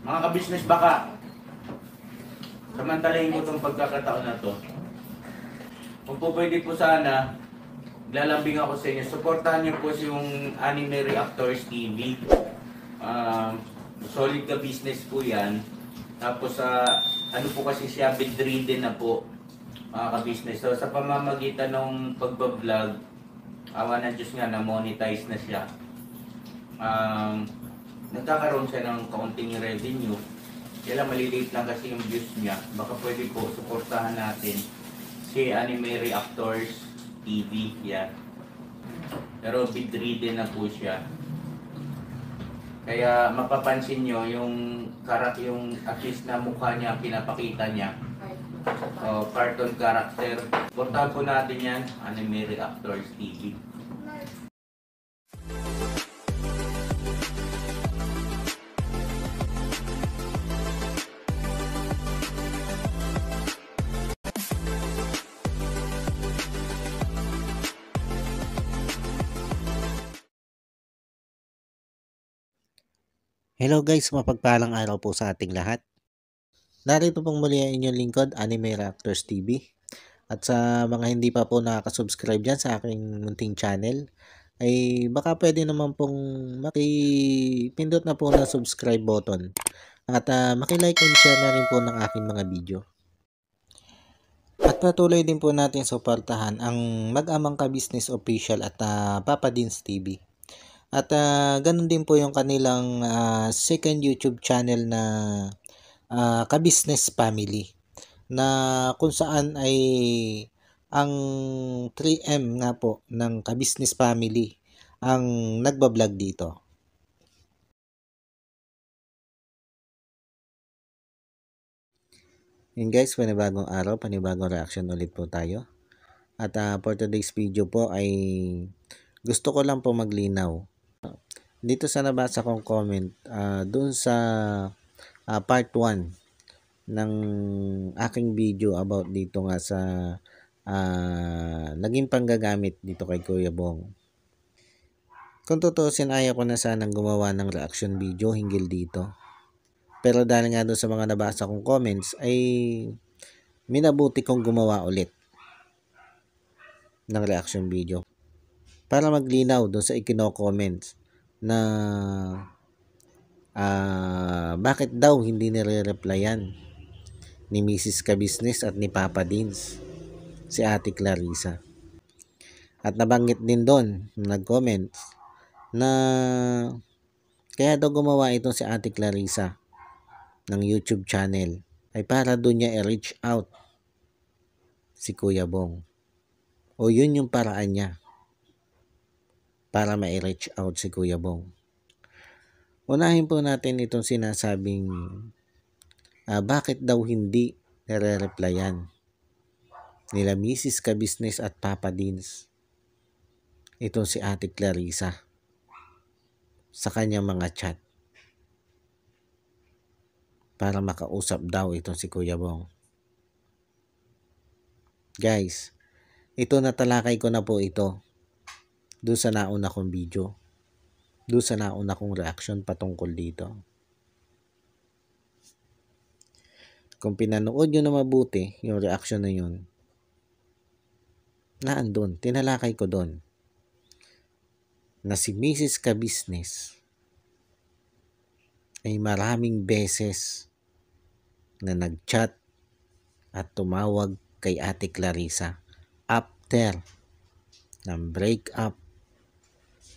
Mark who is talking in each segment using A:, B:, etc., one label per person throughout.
A: Mga ka-business, baka samantalahin ko itong pagkakataon na to. Kung po pwede po sana, lalambing ako sa inyo. Supportahan niyo po yung Anime Reactors TV. Solid ka business po yan. Tapos ano po kasi siya, bedridden na po, mga ka-business. So sa pamamagitan ng pagbablog, awa ng Diyos nga, na-monetize na siya. Nagkakaroon siya ng kaunting revenue. Kaya maliliit lang kasi yung views niya. Baka pwede po, supportahan natin si Anime Reactors TV. Yan. Pero bedridden na po siya. Kaya mapapansin nyo yung at least na mukha niya, pinapakita niya. Cartoon character. Portahan po natin yan, Anime Reactors TV.
B: Hello guys, mapagpalang araw po sa ating lahat. Narito pong muli ang inyong lingkod, Anime Reactors TV. At sa mga hindi pa po nakaka-subscribe dyan sa aking munting channel, ay baka pwede naman pong makipindot na po ng subscribe button. At makilike and share na rin po ng aking mga video. At patuloy din po natin suportahan ang Mag-amang Ka-Business Official at Papa Dins TV. At ganun din po yung kanilang second YouTube channel na Ka-Business Family, na kung saan ay ang 3M nga po ng Ka-Business Family ang nagbablog dito. Yun guys, panibagong araw, panibagong reaction ulit po tayo. At for today's video po ay gusto ko lang po maglinaw dito sa nabasa kong comment doon sa part 1 ng aking video about dito nga sa naging panggagamit dito kay Kuya Bong. Kung tutuusin, ayaw ko na sanang gumawa ng reaction video hinggil dito. Pero dahil nga doon sa mga nabasa kong comments ay minabuti kong gumawa ulit ng reaction video para maglinaw doon sa ikino-comments na bakit daw hindi nire-replyan ni Mrs. Ka-Business at ni Papa Dins si Ate Clarissa. At nabanggit din doon, nag-comment na kaya daw gumawa itong si Ate Clarissa ng YouTube channel ay para doon niya i-reach out si Kuya Bong. O yun yung paraan niya para ma-reach out si Kuya Bong. Unahin po natin itong sinasabing bakit daw hindi nare-replyan nila Mrs. Ka-Business at Papa Dins itong si Ate Clarissa sa kanyang mga chat para makausap daw itong si Kuya Bong. Guys, ito natalakay ko na po ito doon sa nauna kong video, doon sa nauna kong reaction patungkol dito. Kung pinanood nyo na mabuti yung reaction na yun, naandun, tinalakay ko doon na si Mrs. Ka-Business ay maraming beses na nag-chat at tumawag kay Ate Clarissa after ng break-up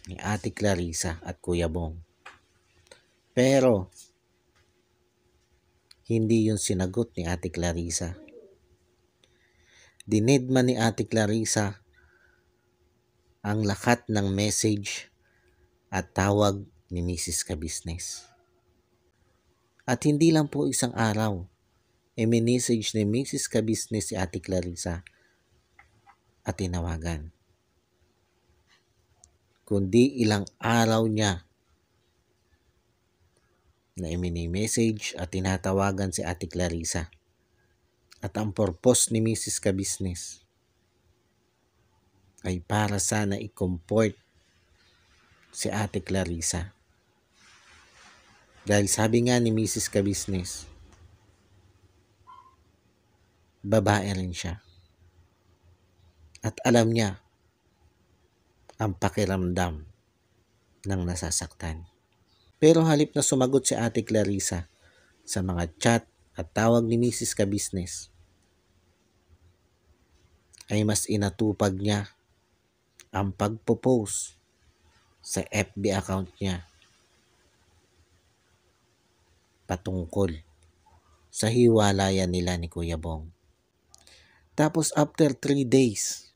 B: ni Ate Clarissa at Kuya Bong. Pero hindi yun sinagot ni Ate Clarissa. Dinedma ni Ate Clarissa ang lahat ng message at tawag ni Mrs. Ka-Business. At hindi lang po isang araw, message ni Mrs. Ka-Business si Ate Clarissa at tinawagan. Kundi ilang araw niya na message at tinatawagan si Ate Clarissa. At ang purpose ni Mrs. Ka-Business ay para sana i-comfort si Ate Clarissa. Dahil sabi nga ni Mrs. Kabisnes, babae rin siya. At alam niya ang pakiramdam ng nasasaktan. Pero halip na sumagot si Ate Clarissa sa mga chat at tawag ni Mrs. Kabisnes, ay mas inatupag niya ang pagpo-post sa FB account niya patungkol sa hiwalayan nila ni Kuya Bong. Tapos after 3 days,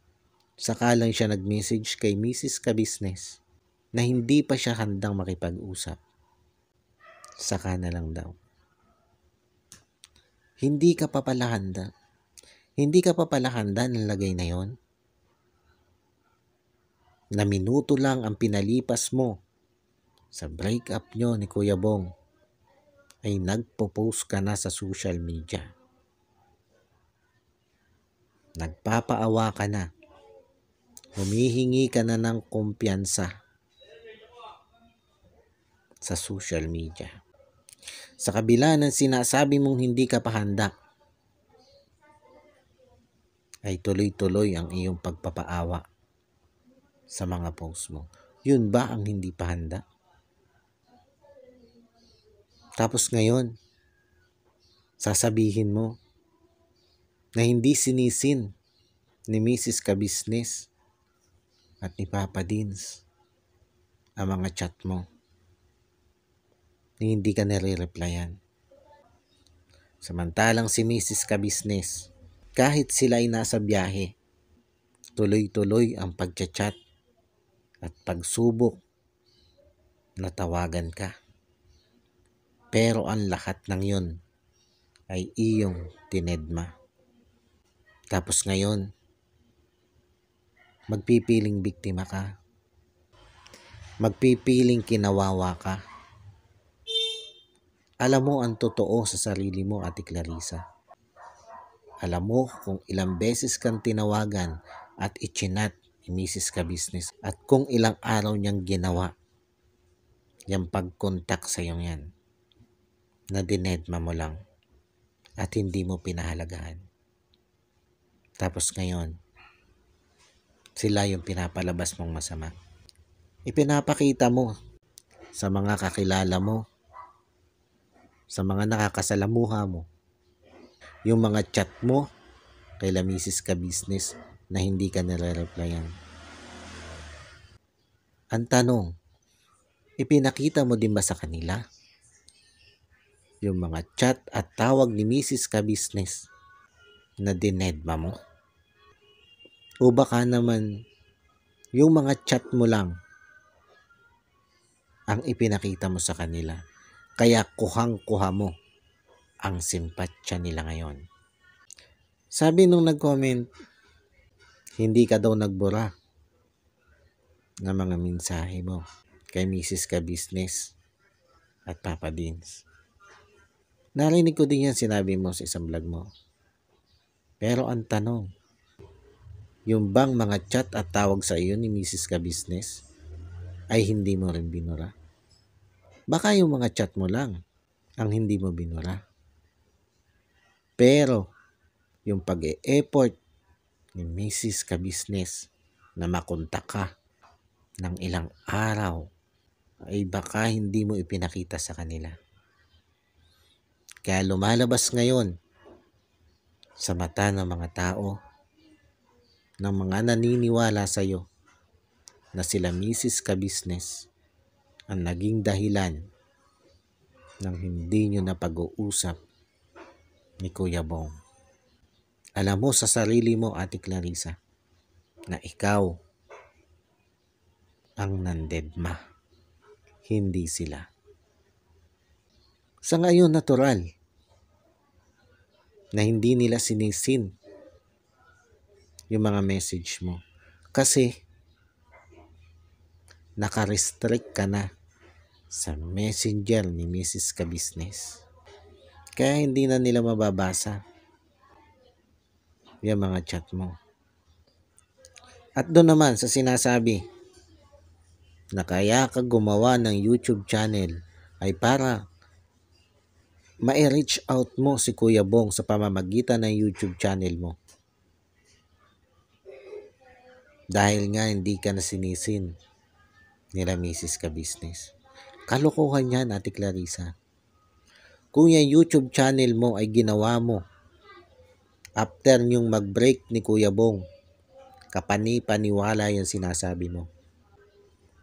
B: saka lang siya nag-message kay Mrs. Kabisnes na hindi pa siya handang makipag-usap. Saka na lang daw. Hindi ka pa pala handa. Hindi ka pa pala handa ng lagay na yon? Na minuto lang ang pinalipas mo sa breakup nyo ni Kuya Bong ay nagpo-post ka na sa social media. Nagpapaawa ka na. Humihingi ka na ng kumpiyansa sa social media. Sa kabila ng sinasabi mong hindi ka pa handa, ay tuloy-tuloy ang iyong pagpapaawa sa mga post mo. Yun ba ang hindi pa handa? Tapos ngayon, sasabihin mo na hindi sinisin ni Mrs. Kabisnes at ni Papa Dins ang mga chat mo. Ni hindi ka nare-replyan. Samantalang si Mrs. Kabisnes, kahit sila ay nasa biyahe, tuloy-tuloy ang pagchat-chat at pagsubok na tawagan ka. Pero ang lahat ng yun ay iyong tinedma. Tapos ngayon, magpipiling biktima ka. Magpipiling kinawawa ka. Alam mo ang totoo sa sarili mo, Ate Clarissa. Alam mo kung ilang beses kang tinawagan at ichinat ni Mrs. Kabisnes at kung ilang araw niyang ginawa yung pag-contact sa iyo yan na dinedma mo lang at hindi mo pinahalagahan. Tapos ngayon, sila yung pinapalabas mong masama. Ipinapakita mo sa mga kakilala mo, sa mga nakakasalamuha mo, yung mga chat mo kay Mrs. Kabisnes na hindi ka nare-replyan. Ang tanong, ipinakita mo din ba sa kanila yung mga chat at tawag ni Mrs. Kabisnes na dinedma mo? O baka naman yung mga chat mo lang ang ipinakita mo sa kanila, kaya kuhang-kuha mo ang simpatsya nila ngayon. Sabi nung nag-comment, hindi ka daw nagbura ng mga mensahe mo kay Mrs. Kabisnes at Papa Dins. Narinig ko din yan sinabi mo sa isang vlog mo. Pero ang tanong, yung bang mga chat at tawag sa iyo ni Mrs. Kabisnes ay hindi mo rin binura? Baka yung mga chat mo lang ang hindi mo binura. Pero yung pag-e-effort ni Mrs. Kabisnes na makontak ka ng ilang araw ay baka hindi mo ipinakita sa kanila. Kaya lumalabas ngayon sa mata ng mga tao, ng mga naniniwala sa iyo na sila Mrs. Kabisnes ang naging dahilan ng hindi nyo na pag-uusap ni Kuya Bong. Alam mo sa sarili mo, Ate Clarissa, na ikaw ang nandedma, hindi sila. Sa ngayon, natural na hindi nila sinisin yung mga message mo kasi naka-restrict ka na sa messenger ni Mrs. Kabisnes. Kaya hindi na nila mababasa yung mga chat mo. At doon naman sa sinasabi na kaya ka gumawa ng YouTube channel ay para ma-reach out mo si Kuya Bong sa pamamagitan ng YouTube channel mo. Dahil nga hindi ka na sinisin nila Mrs. Ka-Business. Kalokohan yan, Ate Clarissa. Kung yung YouTube channel mo ay ginawa mo after nyong mag-break ni Kuya Bong, kapani-paniwala yung sinasabi mo.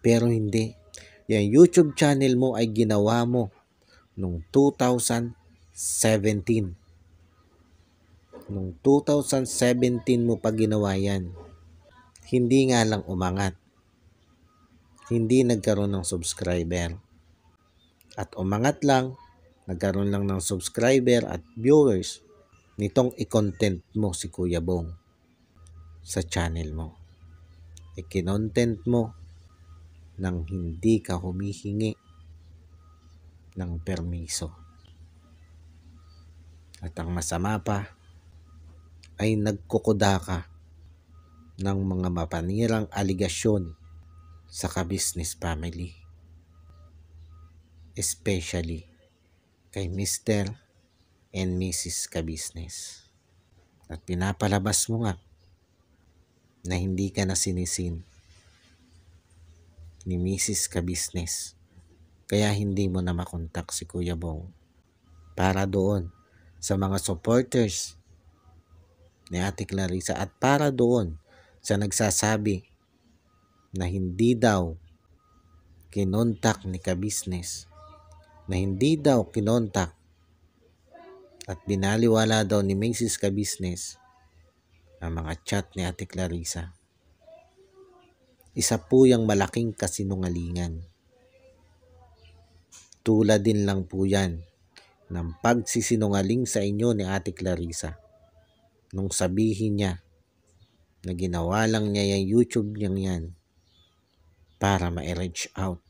B: Pero hindi. Yung YouTube channel mo ay ginawa mo noong 2017. Noong 2017 mo pa ginawa yan. Hindi nga lang umangat. Hindi nagkaroon ng subscriber. At umangat lang, nagkaroon lang ng subscriber at viewers nitong i-content mo si Kuya Bong sa channel mo. I-content mo nang hindi ka humihingi ng permiso. At ang masama pa ay nagkukuda ka ng mga mapanirang aligasyon sa Ka-Business family. Especially kay Mr. and Mrs. Ka-Business. At pinapalabas mo nga na hindi ka na sinisin ni Mrs. Ka-Business. Kaya hindi mo na makontak si Kuya Bong para doon sa mga supporters ni Ate Clarissa at para doon sa nagsasabi na hindi daw kinontak ni Ka-Business, na hindi daw kinontak at binaliwala daw ni Mrs. Ka-Business ang mga chat ni Ate Clarissa. Isa po yung malaking kasinungalingan. Tulad din lang po yan ng pagsisinungaling sa inyo ni Ate Clarissa nung sabihin niya na ginawa lang niya yung YouTube niyang yan para ma-reach out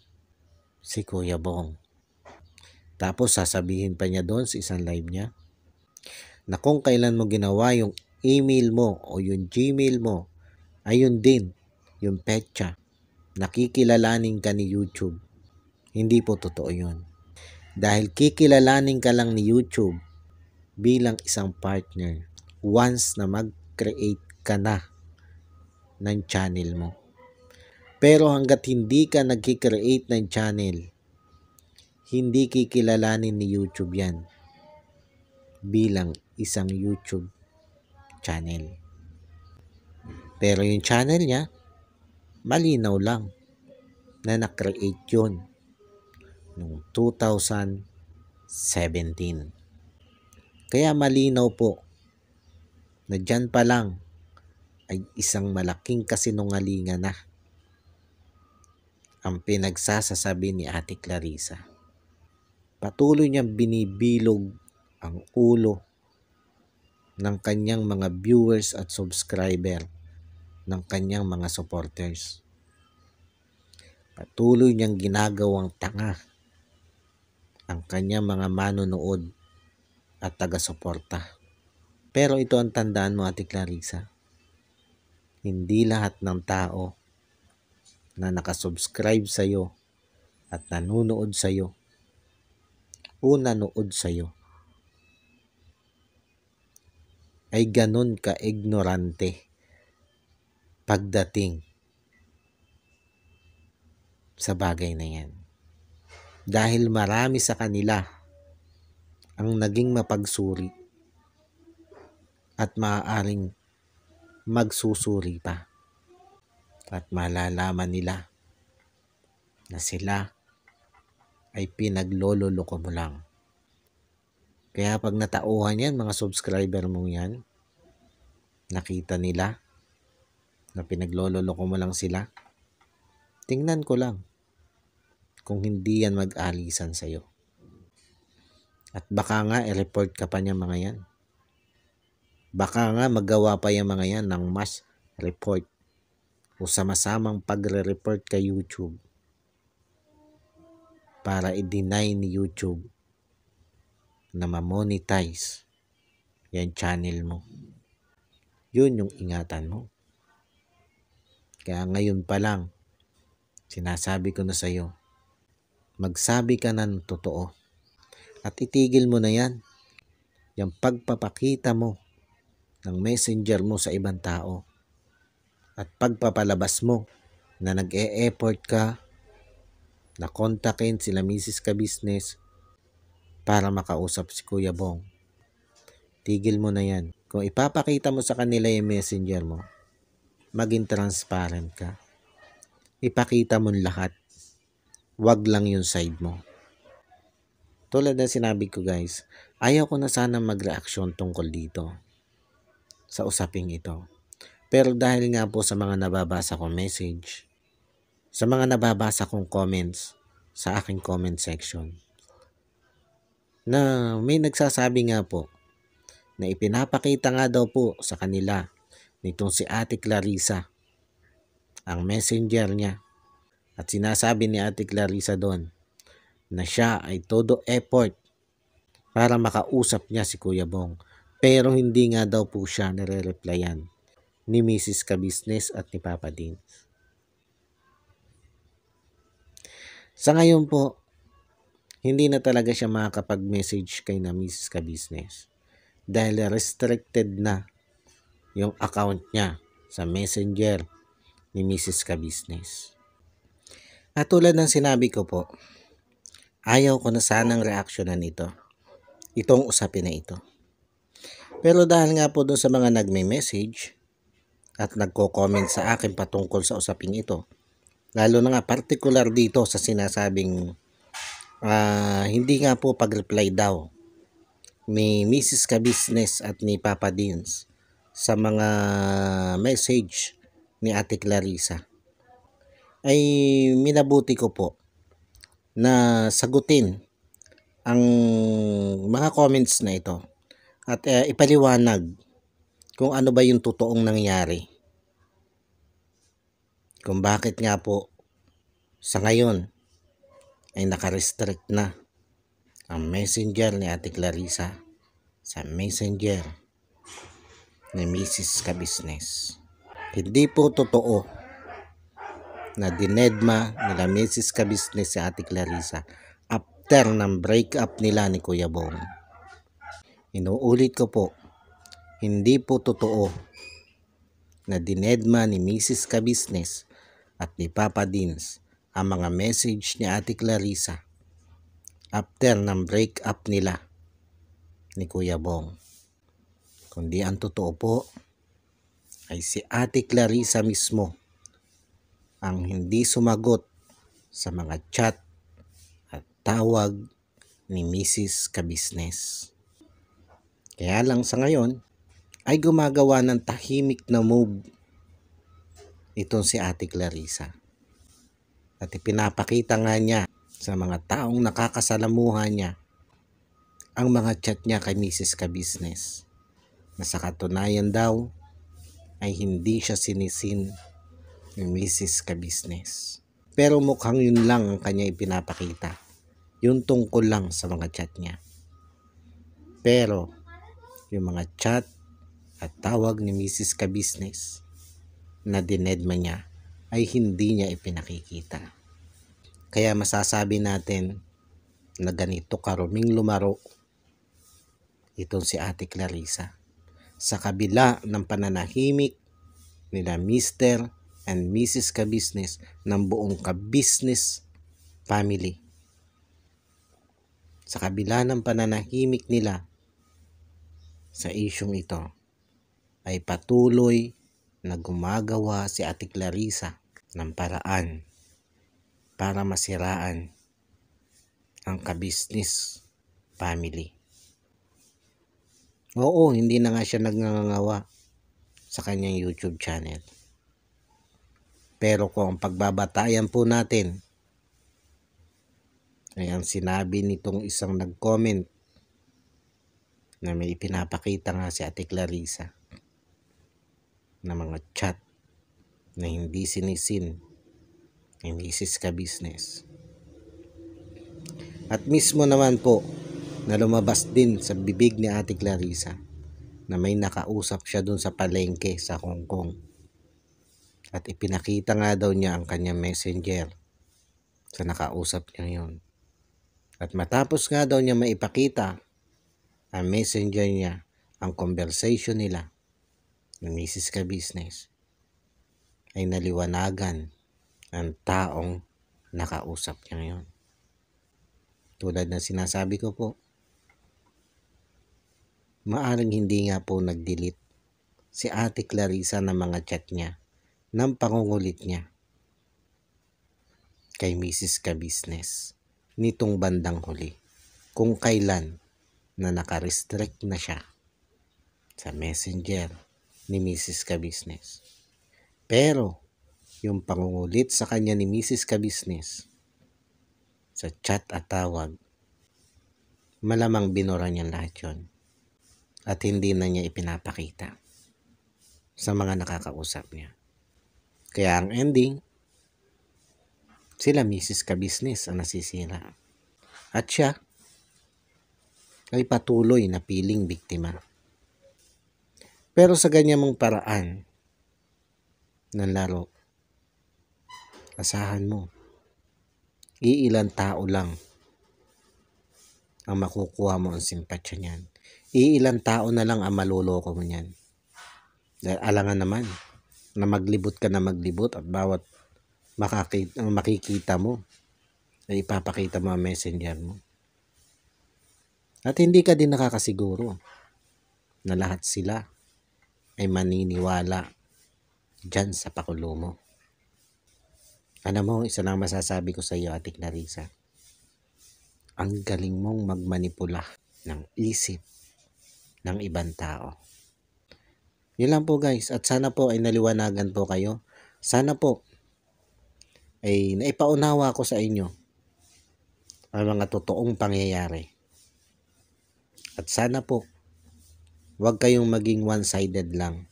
B: si Kuya Bong. Tapos sasabihin pa niya doon sa isang live niya na kung kailan mo ginawa yung email mo o yung Gmail mo, ayun din yung petsa. Nakikilalanin ka ni YouTube. Hindi po totoo yun. Dahil kikilalanin ka lang ni YouTube bilang isang partner once na mag-create ka na ng channel mo. Pero hanggat hindi ka nag-create ng channel, hindi kikilalanin ni YouTube yan bilang isang YouTube channel. Pero yung channel niya, malinaw lang na na-create yun noong 2017. Kaya malinaw po na dyan pa lang ay isang malaking kasinungalingan na ang pinagsasasabi ni Ate Clarissa. Patuloy niyang binibilog ang ulo ng kanyang mga viewers at subscriber, ng kanyang mga supporters. Patuloy niyang ginagawang tanga ang kanyang mga manonood at taga-suporta. Pero ito ang tandaan mo, Ate Clarissa. Hindi lahat ng tao na nakasubscribe sa'yo at nanonood sa'yo o nanood sa'yo ay ganun ka-ignorante pagdating sa bagay na yan. Dahil marami sa kanila ang naging mapagsuri at maaaring magsusuri pa. At malalaman nila na sila ay pinaglololoko mo lang. Kaya pag natauhan yan, mga subscriber mo yan, nakita nila na pinaglololoko mo lang sila, tingnan ko lang kung hindi yan mag-alisan sa'yo. At baka nga i-report ka pa niya mga yan. Baka nga magawa pa yung mga yan ng mass report o sama-samang pagre-report kay YouTube para i-deny ni YouTube na ma-monetize yan channel mo. Yun yung ingatan mo. Kaya ngayon pa lang, sinasabi ko na sa'yo, magsabi ka na ng totoo At itigil mo na yan. Yung pagpapakita mo ng messenger mo sa ibang tao. At pagpapalabas mo na nag-e-effort ka na kontakin sila Mrs. Ka-Business para makausap si Kuya Bong. Tigil mo na yan. Kung ipapakita mo sa kanila yung messenger mo, maging transparent ka. Ipakita mo lahat. Wag lang yung side mo. Tulad na sinabi ko guys, ayaw ko na sana mag-reaksyon tungkol dito sa usaping ito. Pero dahil nga po sa mga nababasa kong message, sa mga nababasa kong comments sa aking comment section, na may nagsasabi nga po na ipinapakita nga daw po sa kanila nitong si Ate Clarissa ang messenger niya. At sinasabi ni Ate Clarissa doon na siya ay todo effort para makausap niya si Kuya Bong. Pero hindi nga daw po siya nare-replyan ni Mrs. Ka-Business at ni Papa Dean. Sa ngayon po, hindi na talaga siya makakapag-message kay na Mrs. Ka-Business dahil restricted na yung account niya sa messenger ni Mrs. Ka-Business. At tulad ng sinabi ko po, ayaw ko na sanang reaksyonan itong usapin na ito. Pero dahil nga po doon sa mga nagme-message at nagko-comment sa akin patungkol sa usaping ito, lalo na nga particular dito sa sinasabing hindi nga po pag-reply daw ni Mrs. Ka-Business at ni Papa Deans sa mga message ni Ate Clarissa, ay minabuti ko po na sagutin ang mga comments na ito at ipaliwanag kung ano ba yung totoong nangyari. Kung bakit nga po sa ngayon ay nakarestrict na ang messenger ni Ate Clarissa sa messenger ni Mrs. Ka-Business. Hindi po totoo na dinedma nila Mrs. Ka-Business si Ate Clarissa after ng breakup nila ni Kuya Bong. Inuulit ko po, hindi po totoo na dinedma ni Mrs. Ka-Business at ni Papa Deans ang mga message ni Ate Clarissa after ng breakup nila ni Kuya Bong. Kundi ang totoo po ay si Ate Clarissa mismo ang hindi sumagot sa mga chat at tawag ni Mrs. Ka-Business. Kaya lang sa ngayon ay gumagawa ng tahimik na move itong si Ate Clarissa. At ipinapakita nga niya sa mga taong nakakasalamuhan niya ang mga chat niya kay Mrs. Ka-Business na sa katunayan daw ay hindi siya sinisin ni Mrs. Ka-Business. Pero mukhang yun lang ang kanya ipinapakita. Yung tungkol lang sa mga chat niya. Pero yung mga chat at tawag ni Mrs. Ka-Business na dinedma niya ay hindi niya ipinakikita. Kaya masasabi natin na ganito karuming lumaro itong si Ate Clarissa sa kabila ng pananahimik nila Mr. and Mrs. Ka-Business ng buong Ka-Business family. Sa kabila ng pananahimik nila sa isyong ito ay patuloy na gumagawa si Ate Clarissa ng paraan para masiraan ang Ka-Business family. Oo, hindi na nga siya nagngangawa sa kanyang YouTube channel. Pero kung ang pagbabatayan po natin ay ang sinabi nitong isang nag-comment na may ipinapakita nga si Ate Clarissa na mga chat na hindi sinisin ni Mrs. Ka-Business. At mismo naman po na lumabas din sa bibig ni Ate Clarissa na may nakausap siya dun sa palengke sa Hong Kong. At ipinakita nga daw niya ang kanyang messenger sa nakausap niya yun. At matapos nga daw niya maipakita ang messenger niya, ang conversation nila ng Mrs. Ka-Business, ay naliwanagan ang taong nakausap niya ngayon. Tulad ng sinasabi ko po, maaring hindi nga po nag-delete si Ate Clarissa ng mga chat niya, ng pangungulit niya kay Mrs. Ka-Business nitong bandang huli, kung kailan na naka-restrict na siya sa messenger ni Mrs. Ka-Business. Pero yung pangungulit sa kanya ni Mrs. Ka-Business sa chat at tawag, malamang binura niya lahat yun at hindi na niya ipinapakita sa mga nakakausap niya. Kaya ang ending, sila Mrs. Ka-Business ang nasisira. At siya ay patuloy na piling biktima. Pero sa ganyan mong paraan ng laro, asahan mo, iilang tao lang ang makukuha mo ang simpatsya niyan. Iilang tao na lang ang maluloko mo niyan. Dahil alangan naman na maglibot ka na maglibot at bawat makikita mo ay ipapakita mo ang messenger mo. At hindi ka din nakakasiguro na lahat sila ay maniniwala dyan sa pakulo mo. Alam mo, isa lang masasabi ko sa iyo, Ate Clarissa. Ang galing mong magmanipula ng isip ng ibang tao. Yun lang po guys, at sana po ay naliwanagan po kayo. Sana po ay naipaunawa ko sa inyo ang mga totoong pangyayari. At sana po, huwag kayong maging one-sided lang.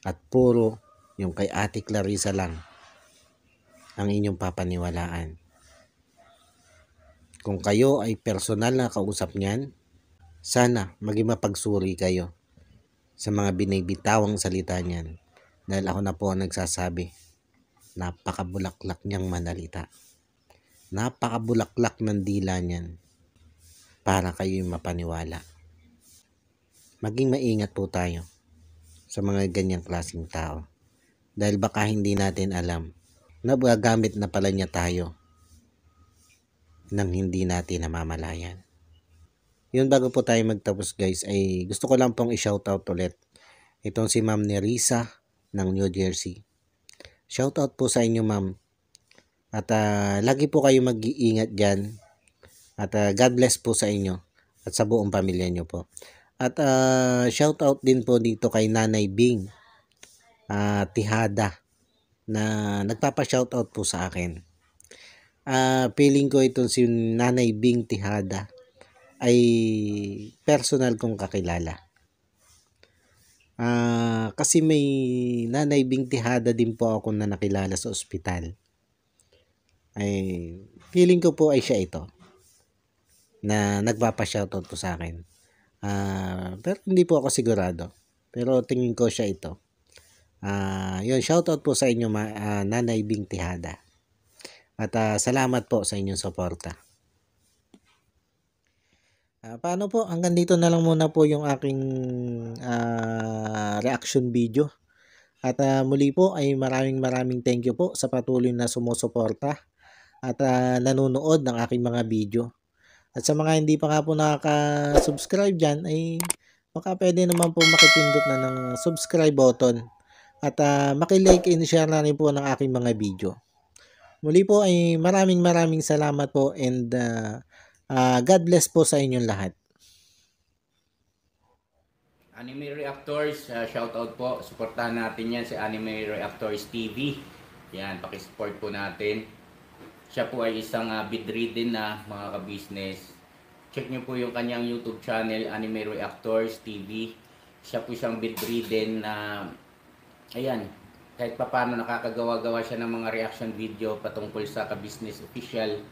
B: At puro yung kay Ate Clarissa lang ang inyong papaniwalaan. Kung kayo ay personal na kausap niyan, sana maging mapagsuri kayo sa mga binibitawang salita niyan. Dahil ako na po ang nagsasabi, napakabulaklak niyang manalita. Napakabulaklak ng dila niyan para kayo'y mapaniwala. Maging maingat po tayo sa mga ganyang klaseng tao. Dahil baka hindi natin alam na gagamit na pala niya tayo nang hindi natin namamalayan. Yun, bago po tayo magtapos guys, ay gusto ko lang pong i-shoutout ulit itong si Ma'am Nerissa ng New Jersey. Shoutout po sa inyo, Ma'am. At lagi po kayo mag-iingat dyan. At God bless po sa inyo at sa buong pamilya nyo po. At shoutout din po dito kay Nanay Bing Tihada na nagpapa-shoutout po sa akin. Feeling ko itong si Nanay Bing Tihada ay personal kong kakilala. Kasi may Nanay Bing Tihada din po ako na nakilala sa ospital. Ay feeling ko po ay siya ito na nagpapa-shoutout po sa akin. Pero hindi po ako sigurado. Pero tingin ko siya ito. Yun, shoutout po sa inyo Nanay Bing Tihada. At salamat po sa inyong suporta. Paano po? Hanggang dito na lang muna po yung aking reaction video. At muli po ay maraming thank you po sa patuloy na sumusuporta at nanonood ng aking mga video. At sa mga hindi pa nga po nakaka-subscribe dyan, ay baka pwede naman po makipindot na ng subscribe button. At maki-like and share na rin po ng aking mga video. Muli po ay maraming salamat po and God bless po sa inyong lahat.
A: Anime Reactors, shoutout po. Suportahan natin yan si Anime Reactors TV. Yan, pakisupport po natin. Siya po ay isang bedridden na mga ka-business. Check nyo po yung kanyang YouTube channel, Anime Reactors TV. Siya po siyang bedridden na, ayan, kahit papano nakakagawa-gawa siya ng mga reaction video patungkol sa ka-business official.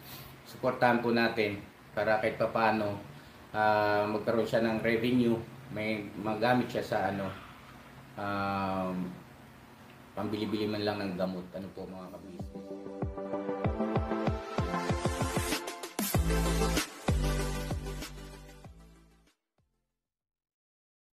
A: Suportahan po natin para kahit papano magkaroon siya ng revenue. May magamit siya sa pambili-bili man lang ng gamot. Ano po mga ka-business.